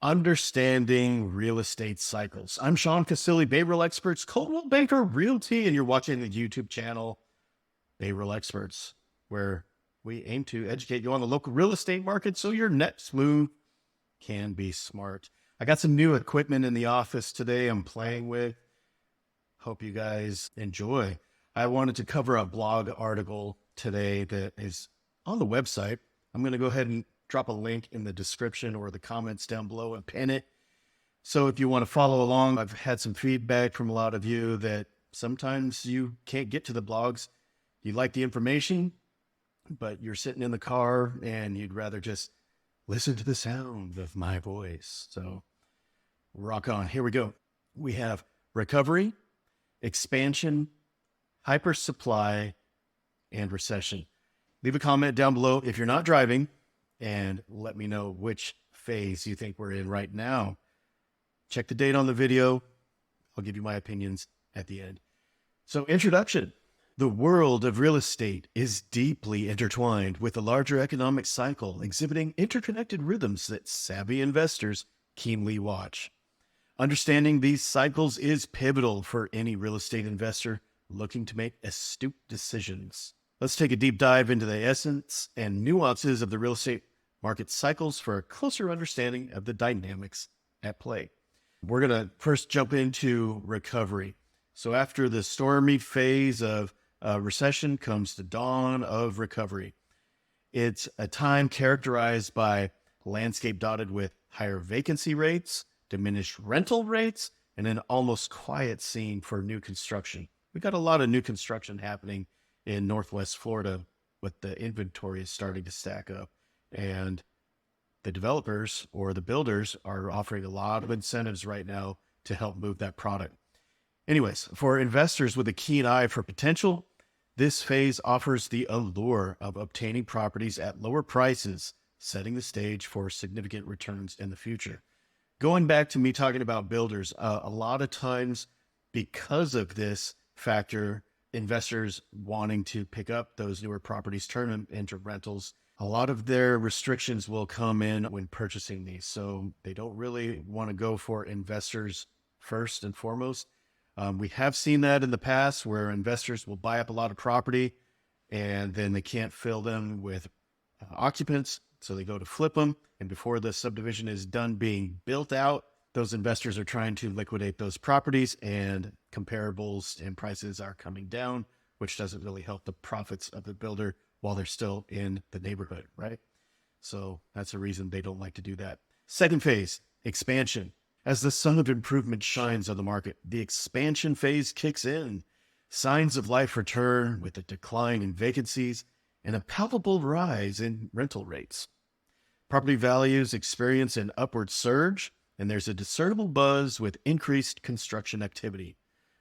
Understanding real estate cycles. I'm Sean Casilli, Behavioral Experts, Coldwell Banker Realty, and you're watching the YouTube channel Behavioral Experts, where we aim to educate you on the local real estate market so your next move can be smart. I got some new equipment in the office today I'm playing with. Hope you guys enjoy. I wanted to cover a blog article today that is on the website. I'm going to go ahead and drop a link in the description or the comments down below and pin it. So if you want to follow along, I've had some feedback from a lot of you that sometimes you can't get to the blogs. You like the information, but you're sitting in the car and you'd rather just listen to the sound of my voice. So rock on. Here we go. We have recovery, expansion, hypersupply, and recession. Leave a comment down below if you're not driving and let me know which phase you think we're in right now. Check the date on the video. I'll give you my opinions at the end. So, introduction. The world of real estate is deeply intertwined with the larger economic cycle, exhibiting interconnected rhythms that savvy investors keenly watch. Understanding these cycles is pivotal for any real estate investor looking to make astute decisions. Let's take a deep dive into the essence and nuances of the real estate market cycles for a closer understanding of the dynamics at play. We're going to first jump into recovery. So after the stormy phase of recession comes the dawn of recovery. It's a time characterized by a landscape dotted with higher vacancy rates, diminished rental rates, and an almost quiet scene for new construction. We got a lot of new construction happening in Northwest Florida, but the inventory is starting to stack up. And the developers or the builders are offering a lot of incentives right now to help move that product. Anyways, for investors with a keen eye for potential, this phase offers the allure of obtaining properties at lower prices, setting the stage for significant returns in the future. Going back to me talking about builders, a lot of times because of this factor, investors wanting to pick up those newer properties, turn them into rentals, a lot of their restrictions will come in when purchasing these. So they don't really want to go for investors first and foremost. We have seen that in the past where investors will buy up a lot of property and then they can't fill them with occupants. So they go to flip them. And before the subdivision is done being built out, those investors are trying to liquidate those properties and comparables and prices are coming down, which doesn't really help the profits of the builder while they're still in the neighborhood, right? So that's a reason they don't like to do that. Second phase, expansion. As the sun of improvement shines on the market, the expansion phase kicks in. Signs of life return with a decline in vacancies and a palpable rise in rental rates. Property values experience an upward surge, and there's a discernible buzz with increased construction activity.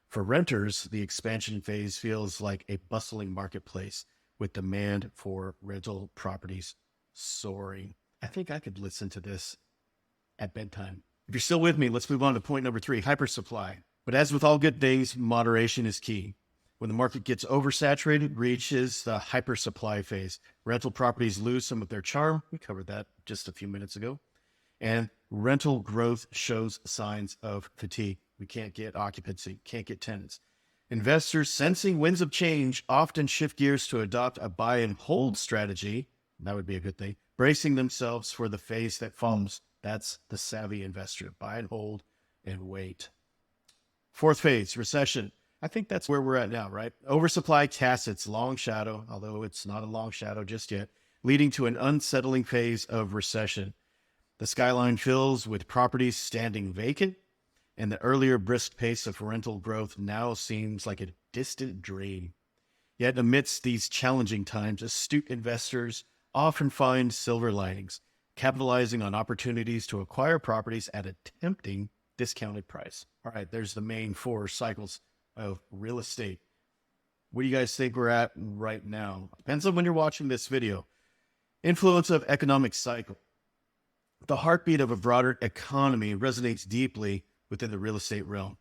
For renters, the expansion phase feels like a bustling marketplace with demand for rental properties soaring. I think I could listen to this at bedtime. If you're still with me, let's move on to point number 3, hypersupply. But as with all good things, moderation is key. When the market gets oversaturated, reaches the hypersupply phase. Rental properties lose some of their charm. We covered that just a few minutes ago. And rental growth shows signs of fatigue. We can't get occupancy, can't get tenants. Investors sensing winds of change often shift gears to adopt a buy and hold strategy. That would be a good thing. Bracing themselves for the phase that follows. That's the savvy investor. Buy and hold and wait. Fourth phase, recession. I think that's where we're at now, right? Oversupply casts its long shadow, although it's not a long shadow just yet, leading to an unsettling phase of recession. The skyline fills with properties standing vacant, and the earlier brisk pace of rental growth now seems like a distant dream. Yet amidst these challenging times, astute investors often find silver linings, capitalizing on opportunities to acquire properties at a tempting discounted price. All right, there's the main 4 cycles of real estate. What do you guys think we're at right now? Depends on when you're watching this video. Influence of economic cycle. The heartbeat of a broader economy resonates deeply within the real estate realm.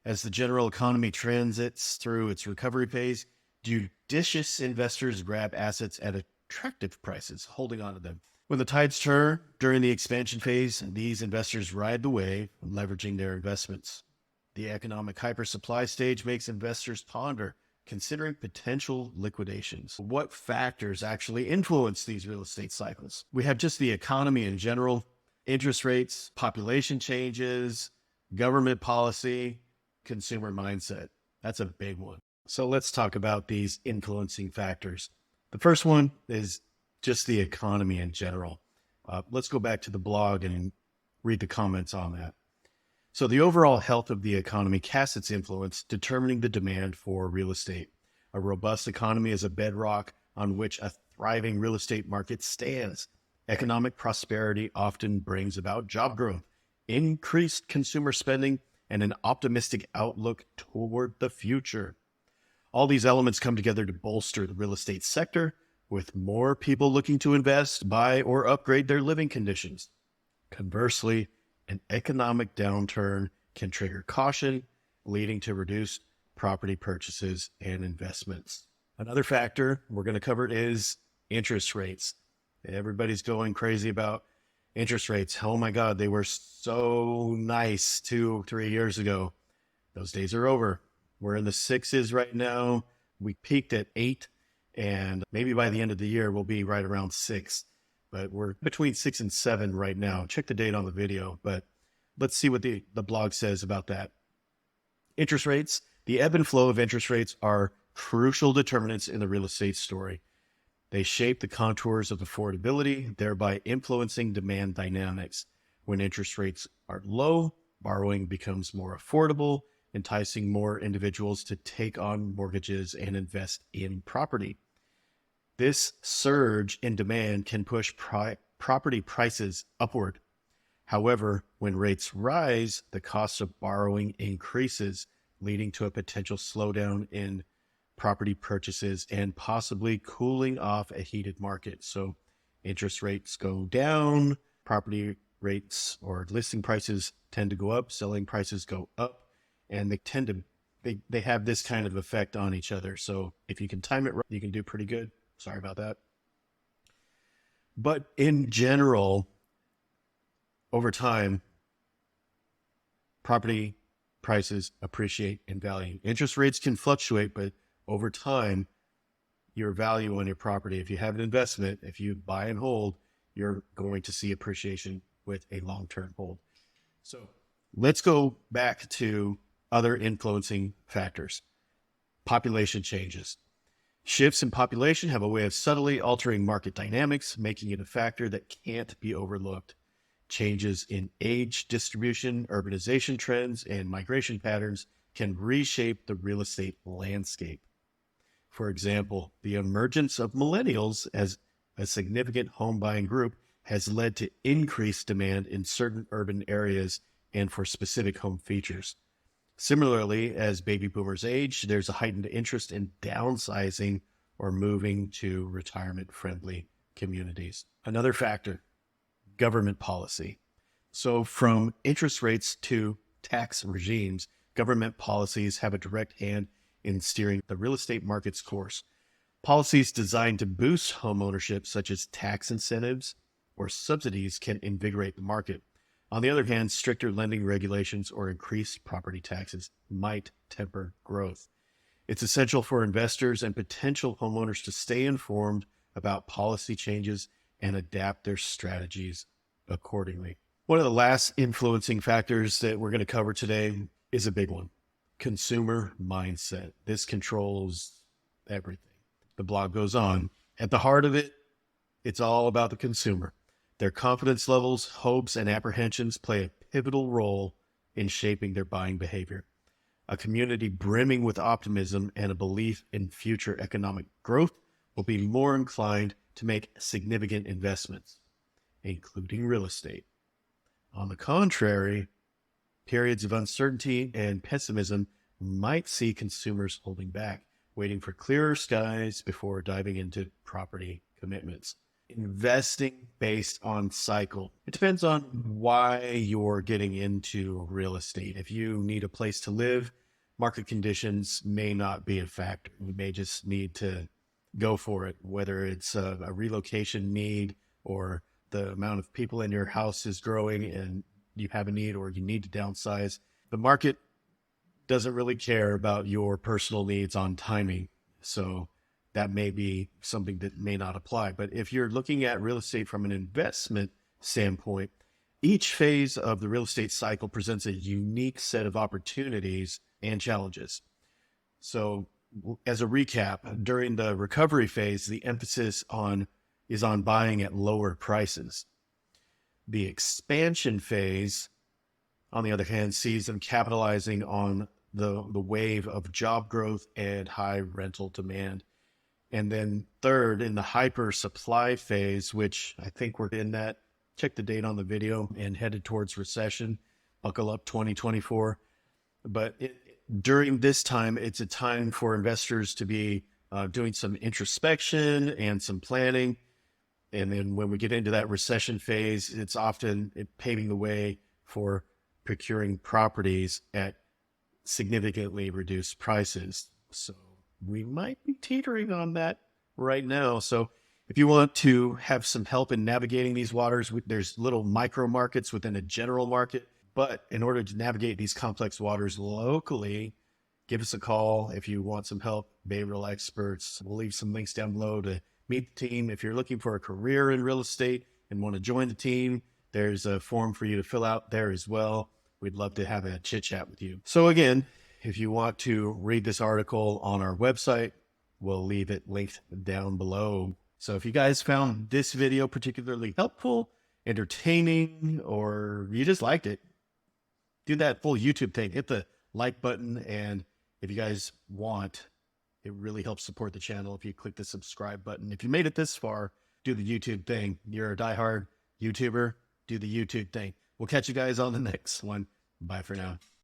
As the general economy transits through its recovery phase, judicious investors grab assets at attractive prices, holding on to them. When the tides turn during the expansion phase, these investors ride the wave, leveraging their investments. The economic hypersupply stage makes investors ponder, considering potential liquidations. What factors actually influence these real estate cycles? We have just the economy in general, interest rates, population changes, government policy, consumer mindset. That's a big one. So let's talk about these influencing factors. The first one is just the economy in general. Let's go back to the blog and read the comments on that. So the overall health of the economy casts its influence, determining the demand for real estate. A robust economy is a bedrock on which a thriving real estate market stands. Economic prosperity often brings about job growth, increased consumer spending, and an optimistic outlook toward the future. All these elements come together to bolster the real estate sector, with more people looking to invest, buy, or upgrade their living conditions. Conversely, an economic downturn can trigger caution, leading to reduced property purchases and investments. Another factor we're going to cover is interest rates. Everybody's going crazy about interest rates. Oh my God, they were so nice 2-3 years ago. Those days are over. We're in the sixes right now. We peaked at 8, and maybe by the end of the year, we'll be right around 6. But we're between 6 and 7 right now. Check the date on the video, but let's see what the blog says about that. Interest rates. The ebb and flow of interest rates are crucial determinants in the real estate story. They shape the contours of affordability, thereby influencing demand dynamics. When interest rates are low, borrowing becomes more affordable, enticing more individuals to take on mortgages and invest in property. This surge in demand can push property prices upward. However, when rates rise, the cost of borrowing increases, leading to a potential slowdown in property purchases and possibly cooling off a heated market. So interest rates go down, property rates or listing prices tend to go up, selling prices go up, and they have this kind of effect on each other. So if you can time it right, you can do pretty good. Sorry about that. But in general, over time, property prices appreciate in value. Interest rates can fluctuate, but over time, your value on your property, if you have an investment, if you buy and hold, you're going to see appreciation with a long-term hold. So let's go back to other influencing factors. Population changes. Shifts in population have a way of subtly altering market dynamics, making it a factor that can't be overlooked. Changes in age distribution, urbanization trends, and migration patterns can reshape the real estate landscape. For example, the emergence of millennials as a significant home buying group has led to increased demand in certain urban areas and for specific home features. Similarly, as baby boomers age, there's a heightened interest in downsizing or moving to retirement-friendly communities. Another factor, government policy. So from interest rates to tax regimes, government policies have a direct hand in steering the real estate market's course. Policies designed to boost home ownership, such as tax incentives or subsidies, can invigorate the market. On the other hand, stricter lending regulations or increased property taxes might temper growth. It's essential for investors and potential homeowners to stay informed about policy changes and adapt their strategies accordingly. One of the last influencing factors that we're going to cover today is a big one: consumer mindset. This controls everything. The blog goes on. At the heart of it, it's all about the consumer. Their confidence levels, hopes, and apprehensions play a pivotal role in shaping their buying behavior. A community brimming with optimism and a belief in future economic growth will be more inclined to make significant investments, including real estate. On the contrary, periods of uncertainty and pessimism might see consumers holding back, waiting for clearer skies before diving into property commitments. Investing based on cycle. It depends on why you're getting into real estate. If you need a place to live, market conditions may not be a factor. You may just need to go for it, whether it's a relocation need or the amount of people in your house is growing and you have a need or you need to downsize. The market doesn't really care about your personal needs on timing. So that may be something that may not apply. But if you're looking at real estate from an investment standpoint, each phase of the real estate cycle presents a unique set of opportunities and challenges. So as a recap, during the recovery phase, the emphasis is on buying at lower prices. The expansion phase, on the other hand, sees them capitalizing on the wave of job growth and high rental demand. And then third, in the hyper supply phase, which I think we're in that, check the date on the video, and headed towards recession, buckle up 2024. But during this time, it's a time for investors to be doing some introspection and some planning. And then when we get into that recession phase, it's often paving the way for procuring properties at significantly reduced prices. So we might be teetering on that right now. So if you want to have some help in navigating these waters, there's little micro markets within a general market. But in order to navigate these complex waters locally, give us a call if you want some help. Bay Real Experts. We'll leave some links down below to meet the team. If you're looking for a career in real estate and want to join the team, there's a form for you to fill out there as well. We'd love to have a chit chat with you. So again, if you want to read this article on our website, we'll leave it linked down below. So if you guys found this video particularly helpful, entertaining, or you just liked it, do that full YouTube thing. Hit the like button. And if you guys want, it really helps support the channel if you click the subscribe button. If you made it this far, do the YouTube thing. You're a diehard YouTuber, do the YouTube thing. We'll catch you guys on the next one. Bye for now.